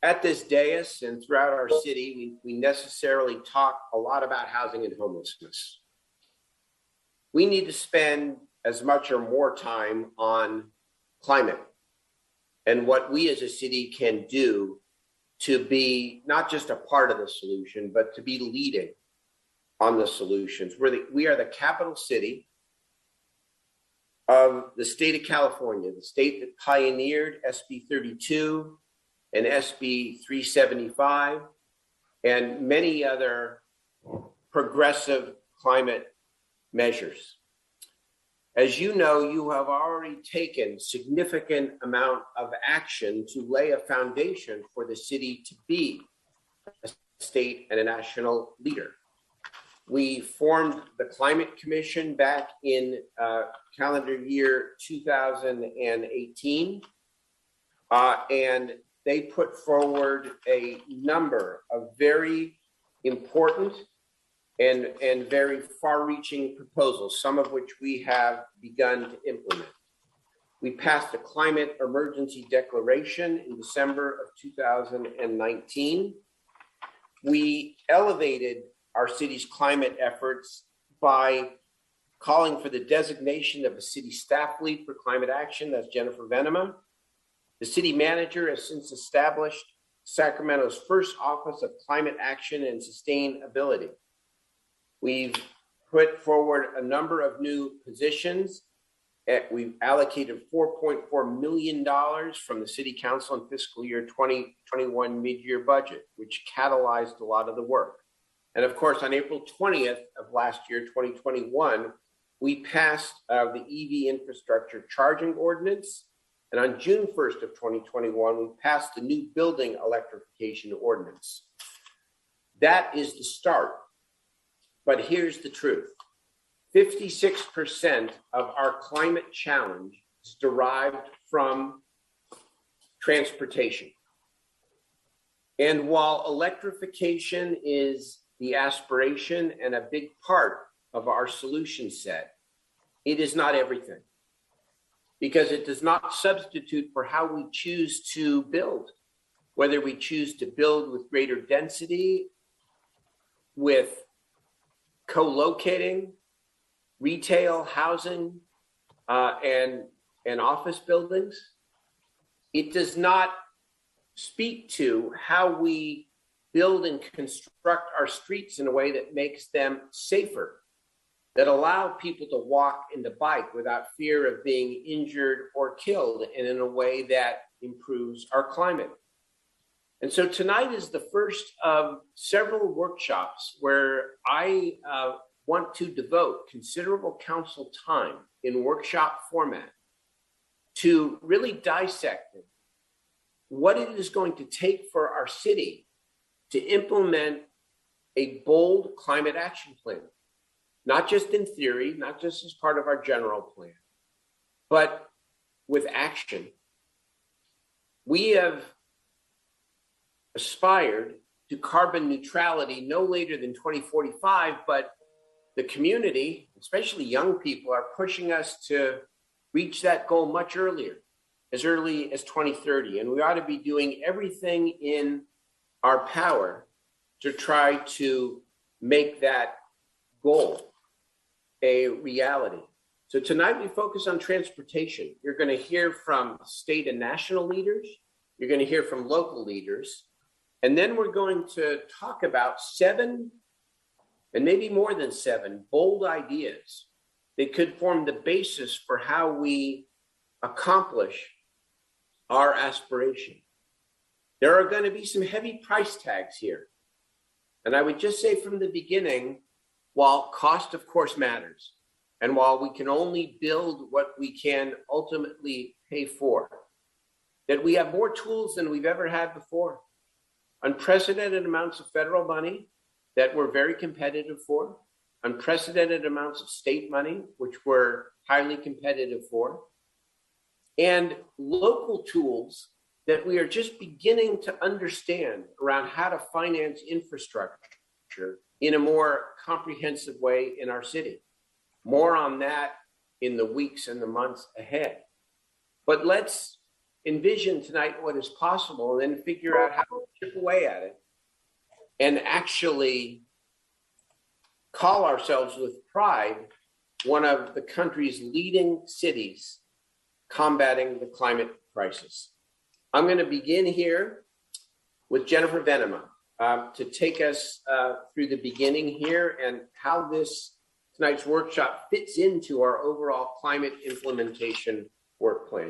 At this dais and throughout our city, we necessarily talk a lot about housing and homelessness. We need to spend as much or more time on climate and what we as a city can do to be not just a part of the solution, but to be leading on the solutions. We are the capital city of the state of California, the state that pioneered SB 32 and SB 375 and many other progressive climate measures. As you know, you have already taken significant amount of action to lay a foundation for the city to be a state and a national leader. We formed the Climate Commission back in calendar year 2018, and they put forward a number of very important and very far-reaching proposals, some of which we have begun to implement. We passed a climate emergency declaration in December of 2019. We elevated our city's climate efforts by calling for the designation of a city staff lead for climate action. That's Jennifer Venema. The city manager has since established Sacramento's first Office of Climate Action and Sustainability. We've put forward a number of new positions. We've allocated $4.4 million from the City Council in fiscal year 2021 mid-year budget, which catalyzed a lot of the work. And of course, on April 20th of last year, 2021, we passed the EV infrastructure charging ordinance. And on June 1st of 2021, we passed the new building electrification ordinance. That is the start. But here's the truth. 56% of our climate challenge is derived from transportation. And while electrification is the aspiration and a big part of our solution set, it is not everything, because it does not substitute for how we choose to build, whether we choose to build with greater density, with co-locating, retail, housing, and office buildings. It does not speak to how we build and construct our streets in a way that makes them safer, that allow people to walk and to bike without fear of being injured or killed, and in a way that improves our climate. And so tonight is the first of several workshops where I want to devote considerable council time in workshop format to really dissect what it is going to take for our city to implement a bold climate action plan, not just in theory, not just as part of our general plan, but with action. We have aspired to carbon neutrality no later than 2045, but the community, especially young people, are pushing us to reach that goal much earlier, as early as 2030. And we ought to be doing everything in our power to try to make that goal a reality. So tonight we focus on transportation. You're going to hear from state and national leaders. You're going to hear from local leaders. And then we're going to talk about 7, and maybe more than 7, bold ideas that could form the basis for how we accomplish our aspiration. There are going to be some heavy price tags here. And I would just say from the beginning, while cost of course matters, and while we can only build what we can ultimately pay for, that we have more tools than we've ever had before. Unprecedented amounts of federal money that we're very competitive for, unprecedented amounts of state money, which we're highly competitive for, and local tools that we are just beginning to understand around how to finance infrastructure in a more comprehensive way in our city. More on that in the weeks and the months ahead. But let's envision tonight what is possible and then figure out how to chip away at it and actually call ourselves with pride one of the country's leading cities combating the climate crisis. I'm going to begin here with Jennifer Venema to take us through the beginning here and how tonight's workshop fits into our overall climate implementation work plan.